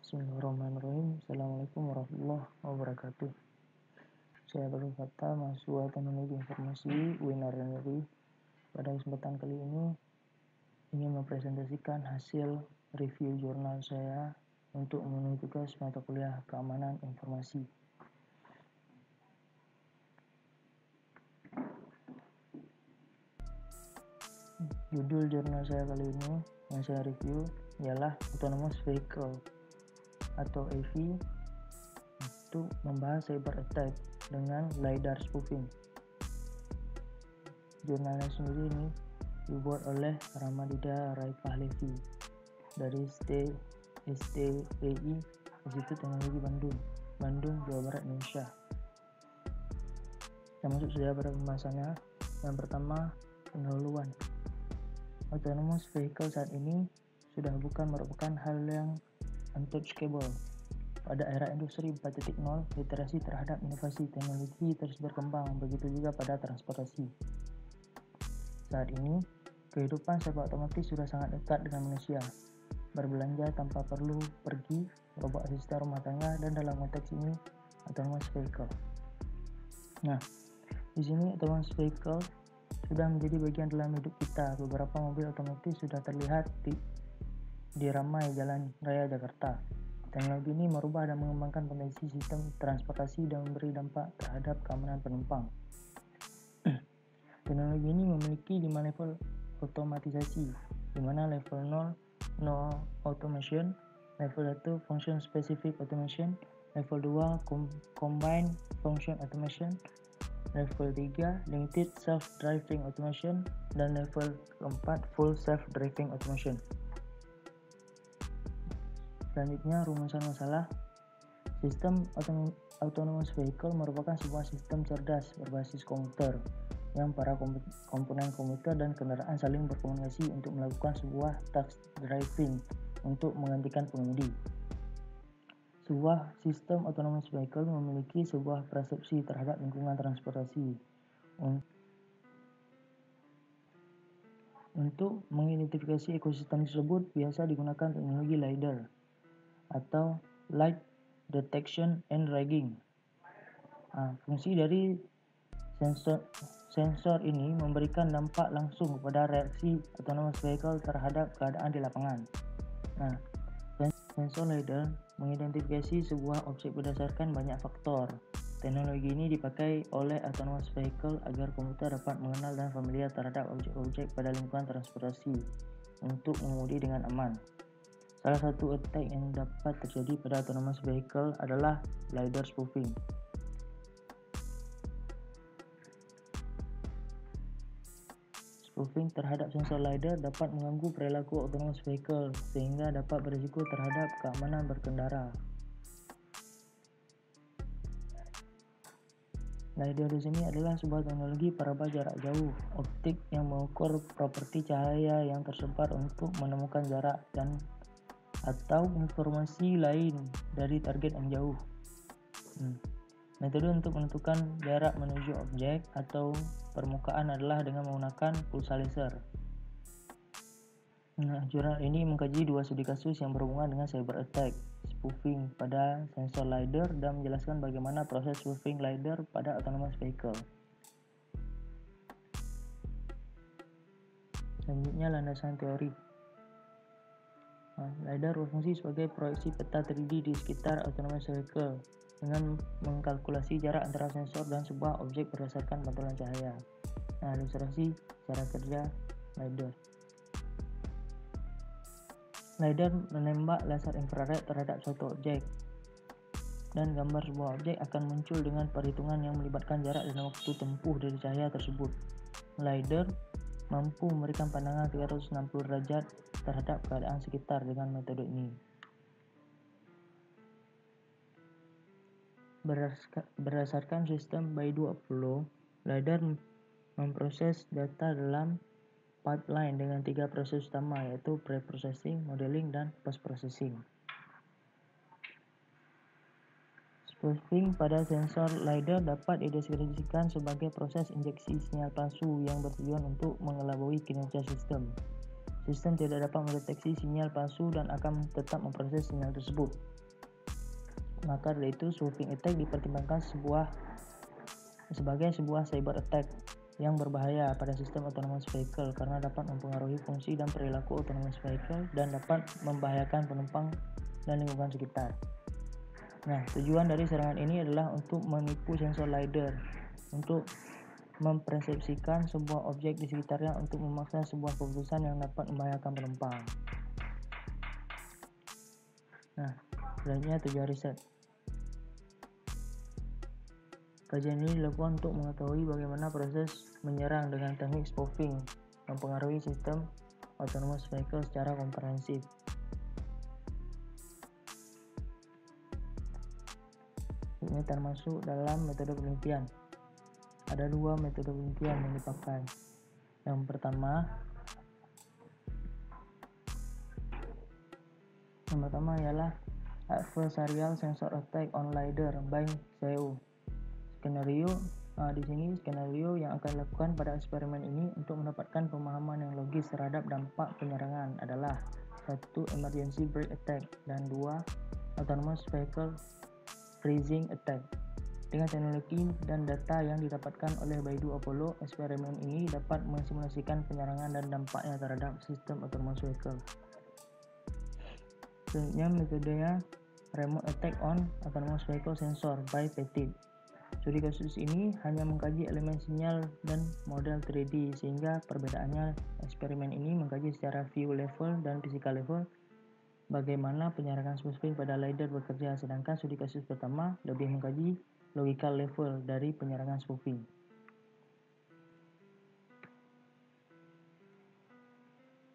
Bismillahirrahmanirrahim. Assalamualaikum warahmatullahi wabarakatuh. Saya Abdul Fattah, mahasiswa Teknologi Informasi UIN Negeri. Pada kesempatan kali ini ingin mempresentasikan hasil review jurnal saya untuk memenuhi tugas mata kuliah Keamanan Informasi. Judul jurnal saya kali ini yang saya review ialah Autonomous Vehicle atau AV untuk membahas cyber attack dengan LiDAR spoofing. Jurnalnya sendiri ini dibuat oleh Ramadita Raifahlevi dari STEI Institut Teknologi Bandung, Jawa Barat, Indonesia. Kita masuk saja pada pembahasannya. Yang pertama, pendahuluan. Autonomous vehicle saat ini sudah bukan merupakan hal yang untouchable. Pada era industri 4.0, literasi terhadap inovasi teknologi terus berkembang, begitu juga pada transportasi. Saat ini, kehidupan serba otomatis sudah sangat dekat dengan manusia. Berbelanja tanpa perlu pergi, merubah asisten rumah tangga, dan dalam konteks ini, autonomous vehicle. Nah, di sini autonomous vehicle sudah menjadi bagian dalam hidup kita. Beberapa mobil otomatis sudah terlihat di ramai jalan raya Jakarta. Teknologi ini merubah dan mengembangkan potensi sistem transportasi dan memberi dampak terhadap keamanan penumpang. Teknologi ini memiliki 5 level otomatisasi, di mana level 0 no automation, level 1 function specific automation, level 2 combined function automation, level 3 limited self-driving automation, dan level 4 full self-driving automation. Selanjutnya, rumusan masalah. Sistem autonomous vehicle merupakan sebuah sistem cerdas berbasis komputer yang para komponen komputer dan kendaraan saling berkomunikasi untuk melakukan sebuah task driving untuk menggantikan pengemudi. Sebuah sistem autonomous vehicle memiliki sebuah persepsi terhadap lingkungan transportasi. Untuk mengidentifikasi ekosistem tersebut, biasa digunakan teknologi LiDAR atau Light Detection and Tracking. Fungsi dari sensor ini memberikan dampak langsung kepada reaksi autonomous vehicle terhadap keadaan di lapangan. Sensor LiDAR mengidentifikasi sebuah objek berdasarkan banyak faktor. Teknologi ini dipakai oleh autonomous vehicle agar komputer dapat mengenal dan familiar terhadap objek-objek pada lingkungan transportasi untuk mengemudi dengan aman. Salah satu attack yang dapat terjadi pada autonomous vehicle adalah LiDAR spoofing. Spoofing terhadap sensor LiDAR dapat mengganggu perilaku autonomous vehicle sehingga dapat berisiko terhadap keamanan berkendara. LiDAR di sini adalah sebuah teknologi peraba jarak jauh optik yang mengukur properti cahaya yang tersebar untuk menemukan jarak dan atau informasi lain dari target yang jauh. Metode untuk menentukan jarak menuju objek atau permukaan adalah dengan menggunakan pulsa laser. Jurnal ini mengkaji 2 studi kasus yang berhubungan dengan cyber attack, spoofing pada sensor LiDAR, dan menjelaskan bagaimana proses spoofing LiDAR pada autonomous vehicle. Selanjutnya, landasan teori. LiDAR berfungsi sebagai proyeksi peta 3D di sekitar autonomous vehicle dengan mengkalkulasi jarak antara sensor dan sebuah objek berdasarkan pantulan cahaya. Ilustrasi cara kerja LiDAR. LiDAR menembak laser infrared terhadap suatu objek, dan gambar sebuah objek akan muncul dengan perhitungan yang melibatkan jarak dan waktu tempuh dari cahaya tersebut. LiDAR mampu memberikan pandangan 360 derajat terhadap keadaan sekitar dengan metode ini. Berdasarkan sistem by2 flow, LiDAR memproses data dalam pipeline dengan 3 proses utama, yaitu pre-processing, modeling, dan post-processing. Spoofing pada sensor LiDAR dapat dideskripsikan sebagai proses injeksi sinyal palsu yang bertujuan untuk mengelabui kinerja sistem. Sistem tidak dapat mendeteksi sinyal palsu dan akan tetap memproses sinyal tersebut. Maka dari itu, spoofing attack dipertimbangkan sebagai sebuah cyber attack yang berbahaya pada sistem autonomous vehicle karena dapat mempengaruhi fungsi dan perilaku autonomous vehicle dan dapat membahayakan penumpang dan lingkungan sekitar. Nah, tujuan dari serangan ini adalah untuk menipu sensor LiDAR untuk mempersepsikan sebuah objek di sekitarnya untuk memaksa sebuah keputusan yang dapat membahayakan penumpang. Nah, selanjutnya tujuan riset. Kajian ini dilakukan untuk mengetahui bagaimana proses menyerang dengan teknik spoofing mempengaruhi sistem autonomous vehicle secara komprehensif. Ini termasuk dalam metode penelitian. Ada dua metode penelitian yang dipakai. Yang pertama ialah adversarial sensor attack on LiDAR by Xiao. Skenario yang akan dilakukan pada eksperimen ini untuk mendapatkan pemahaman yang logis terhadap dampak penyerangan adalah 1. Emergency brake attack dan 2. Autonomous vehicle freezing attack. Dengan teknologi dan data yang didapatkan oleh Baidu Apollo, eksperimen ini dapat mensimulasikan penyerangan dan dampaknya terhadap sistem autonomous vehicle. Selanjutnya metodenya remote attack on autonomous vehicle sensor by Petit. Studi kasus ini hanya mengkaji elemen sinyal dan model 3D, sehingga perbedaannya eksperimen ini mengkaji secara view level dan physical level bagaimana penyerangan spoofing pada LiDAR bekerja, sedangkan studi kasus pertama lebih mengkaji logical level dari penyerangan spoofing.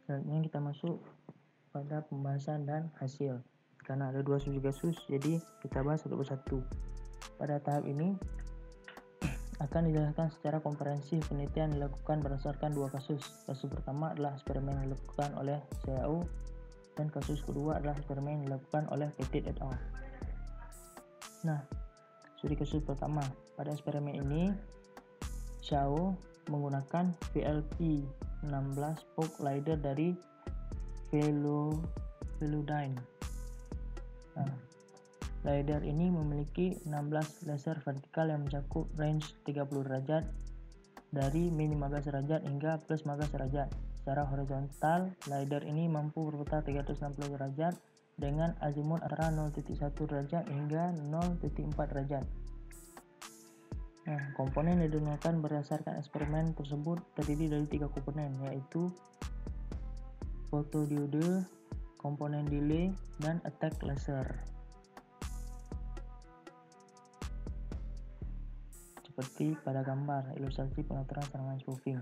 Selanjutnya kita masuk pada pembahasan dan hasil. Karena ada dua studi kasus, jadi kita bahas satu persatu. Pada tahap ini akan dijelaskan secara komprehensif penelitian dilakukan berdasarkan dua kasus. Kasus pertama adalah eksperimen yang dilakukan oleh Xiao dan kasus kedua adalah eksperimen yang dilakukan oleh Petit et al. Nah, studi kasus pertama, pada eksperimen ini Xiao menggunakan VLP-16 spoke LiDAR dari Velodyne. Nah, LiDAR ini memiliki 16 laser vertikal yang mencakup range 30 derajat dari min 15 derajat hingga plus 15 derajat. Secara horizontal, LiDAR ini mampu berputar 360 derajat dengan azimut antara 0.1 derajat hingga 0.4 derajat. Nah, komponen yang digunakan berdasarkan eksperimen tersebut terdiri dari 3 komponen, yaitu fotodiode, komponen delay, dan attack laser. Seperti pada gambar ilustrasi pengaturan serangan spoofing.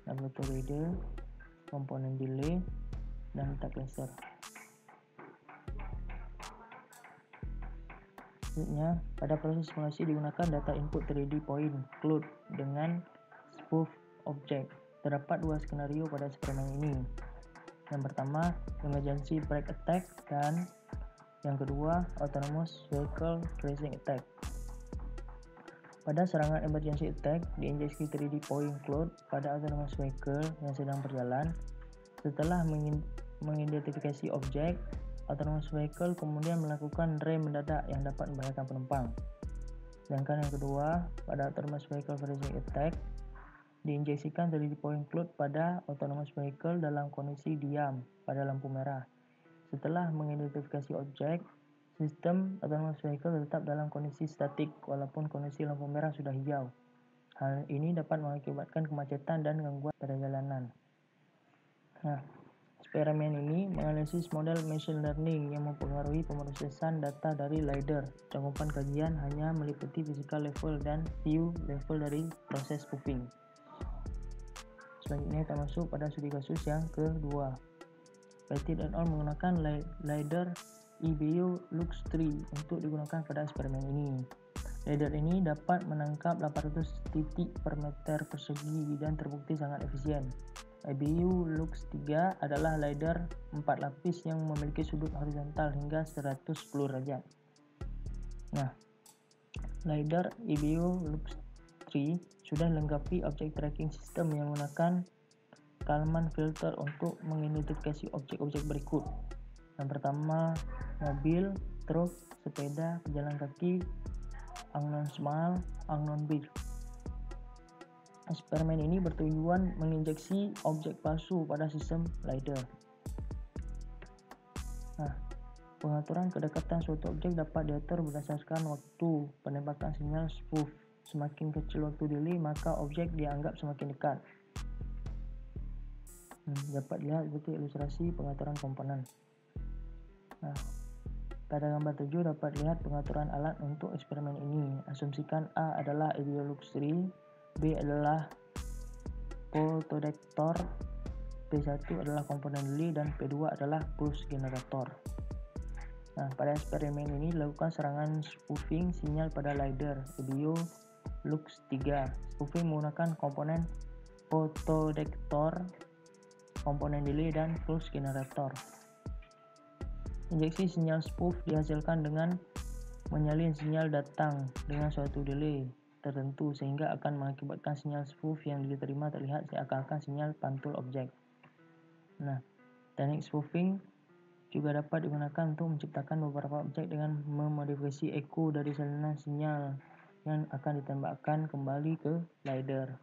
Fotodiode, komponen delay, dan attack laser. Selanjutnya, pada proses simulasi digunakan data input 3D point cloud dengan spoof object. Terdapat dua skenario pada eksperimen ini. Yang pertama, emergency brake attack, dan yang kedua, autonomous vehicle freezing attack. Pada serangan emergency attack, diinjeksi 3D point cloud pada autonomous vehicle yang sedang berjalan. Setelah mengidentifikasi objek, autonomous vehicle kemudian melakukan rem mendadak yang dapat membahayakan penumpang. Sedangkan yang kedua, pada autonomous vehicle freezing attack, diinjeksikan 3D point cloud pada autonomous vehicle dalam kondisi diam pada lampu merah. Setelah mengidentifikasi objek, sistem autonomous vehicle tetap dalam kondisi statik walaupun kondisi lampu merah sudah hijau. Hal ini dapat mengakibatkan kemacetan dan gangguan pada jalanan. Nah, eksperimen ini menganalisis model machine learning yang mempengaruhi pemrosesan data dari LiDAR. Cakupan kajian hanya meliputi physical level dan view level dari proses spoofing. Selanjutnya kita masuk pada studi kasus yang kedua. Petit et al. Menggunakan LiDAR EBU Lux 3 untuk digunakan pada eksperimen ini. LiDAR ini dapat menangkap 800 titik per meter persegi dan terbukti sangat efisien. EBU Lux 3 adalah LiDAR 4 lapis yang memiliki sudut horizontal hingga 110 derajat. Nah, LiDAR EBU Lux 3 sudah dilengkapi object tracking system yang menggunakan Kalman filter untuk mengidentifikasi objek-objek berikut. Yang pertama, mobil, truk, sepeda, pejalan kaki, unknown smile, unknown big. Eksperimen ini bertujuan menginjeksi objek palsu pada sistem LiDAR. Nah, pengaturan kedekatan suatu objek dapat diatur berdasarkan waktu penembakan sinyal spoof. Semakin kecil waktu delay, maka objek dianggap semakin dekat. Dapat lihat seperti ilustrasi pengaturan komponen. Nah, pada gambar 7 dapat lihat pengaturan alat untuk eksperimen ini. Asumsikan A adalah Eviolux 3, B adalah photodetector, P1 adalah komponen delay, dan P2 adalah pulse generator. Nah, pada eksperimen ini dilakukan serangan spoofing sinyal pada LiDAR Eviolux 3. Spoofing menggunakan komponen photodetector, komponen delay, dan pulse generator. Injeksi sinyal spoof dihasilkan dengan menyalin sinyal datang dengan suatu delay tertentu sehingga akan mengakibatkan sinyal spoof yang diterima terlihat seakan-akan sinyal pantul objek. Nah, teknik spoofing juga dapat digunakan untuk menciptakan beberapa objek dengan memodifikasi echo dari salinan sinyal yang akan ditembakkan kembali ke LiDAR.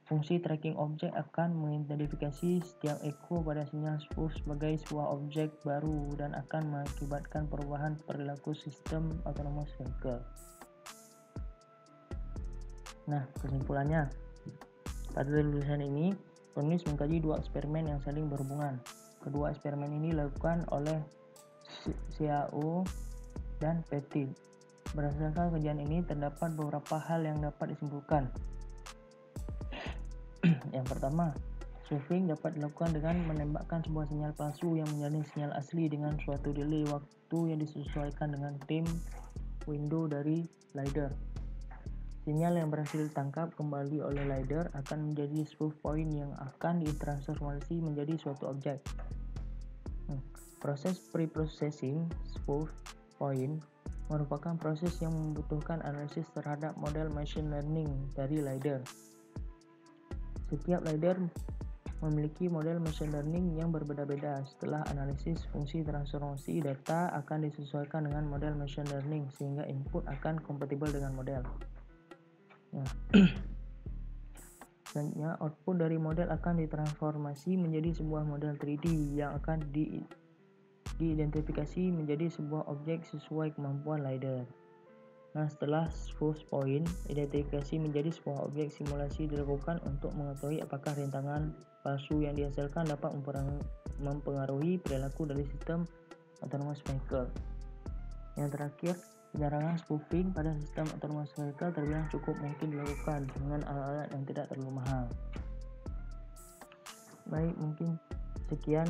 Fungsi tracking objek akan mengidentifikasi setiap echo pada sinyal spoof sebagai sebuah objek baru dan akan mengakibatkan perubahan perilaku sistem autonomous vehicle. Nah, kesimpulannya, pada tulisan ini penulis mengkaji dua eksperimen yang saling berhubungan. Kedua eksperimen ini dilakukan oleh CAO dan Petit. Berdasarkan kajian ini terdapat beberapa hal yang dapat disimpulkan. Yang pertama, spoofing dapat dilakukan dengan menembakkan sebuah sinyal palsu yang menjalin sinyal asli dengan suatu delay waktu yang disesuaikan dengan time window dari LiDAR. Sinyal yang berhasil ditangkap kembali oleh LiDAR akan menjadi spoof point yang akan ditransformasi menjadi suatu objek. Proses pre-processing spoof point merupakan proses yang membutuhkan analisis terhadap model machine learning dari LiDAR. Setiap LiDAR memiliki model machine learning yang berbeda-beda. Setelah analisis, fungsi transformasi data akan disesuaikan dengan model machine learning sehingga input akan kompatibel dengan model. Selanjutnya, output dari model akan ditransformasi menjadi sebuah model 3D yang akan diidentifikasi menjadi sebuah objek sesuai kemampuan LiDAR. Nah, setelah spoof point identifikasi menjadi sebuah objek, simulasi dilakukan untuk mengetahui apakah rintangan palsu yang dihasilkan dapat mempengaruhi perilaku dari sistem autonomous vehicle. Yang terakhir, penyerangan spoofing pada sistem autonomous vehicle terbilang cukup mungkin dilakukan dengan alat-alat yang tidak terlalu mahal. Baik, mungkin sekian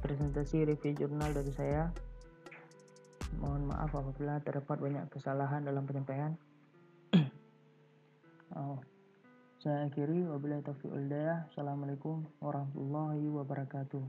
presentasi review jurnal dari saya. Mohon maaf apabila terdapat banyak kesalahan dalam penyampaian. Saya akhiri, wabillahi taufiq wal hidayah. Assalamualaikum warahmatullahi wabarakatuh.